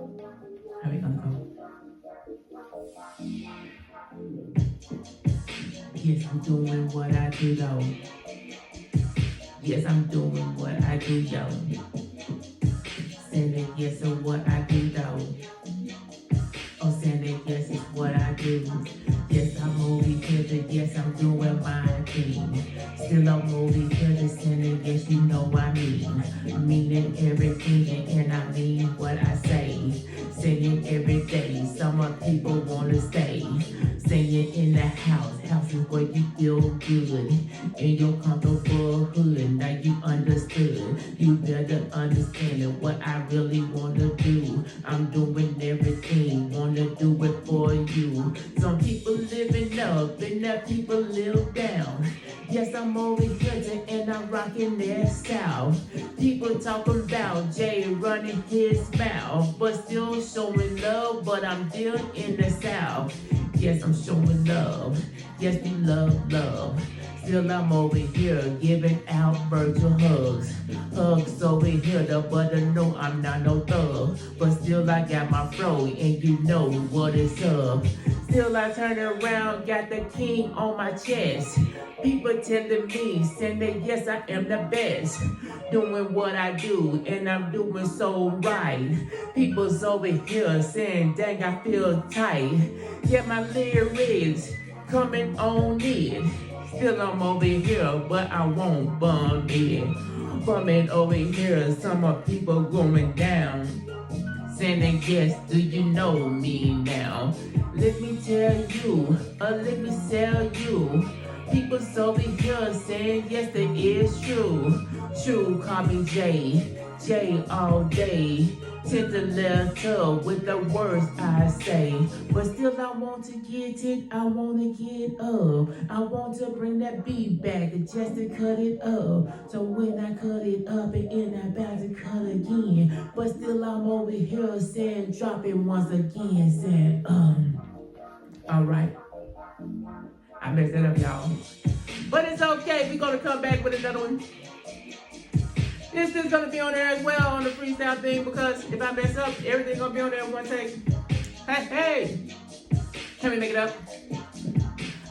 How we gonna go? Yes, I'm doing what I do, though. Yes, I'm doing what I do, yo. Saying that yes is what I do, though. Oh, saying that yes is what I do. Yes, I'm over here, that yes, I'm doing my thing. Still I'm over here, to saying that yes, you know I mean. Meaning everything, and I mean what I say. Saying every day, some of people wanna stay. Saying in the house is where you feel good. In your comfortable hood, now you understood. You better understand that what I really wanna do. I'm doing everything, wanna do it for you. Some people living up, and other people live down. Yes, I'm over here, and I'm rocking their style. People talking about Jay running his mouth, but still showing love, but I'm still in the South. Yes, I'm showing love. Yes, we love. Still I'm over here giving out virtual hugs. Hugs over here, but no, I'm not no thug. But still I got my fro, and you know what it's up. Still I turn around, got the king on my chest. People telling me, saying that yes, I am the best. Doing what I do, and I'm doing so right. People's over here saying, dang, I feel tight. Get my lyrics coming on it. Still I'm over here, but I won't bum it. Bumming over here, some of people going down. Saying yes, do you know me now? Let me tell you, let me tell you. People's over here saying yes, that is true. True, call me J all day. Tend to letter with the words I say. But still I want to get it, I want to get up. I want to bring that beat back just to cut it up. So when I cut it up and I'm about to cut again. But still I'm over here saying drop it once again. Saying alright. I messed that up, y'all. But it's okay, we're gonna come back with another one. This is gonna be on there as well on the freestyle thing, because if I mess up, everything's gonna be on there in one take. Hey! Can we make it up?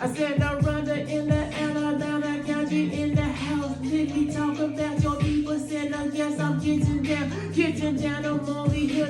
I said no runner in the Alabama country in the house. Let me talk about your people. Said no, yes, I'm getting down, I'm over here.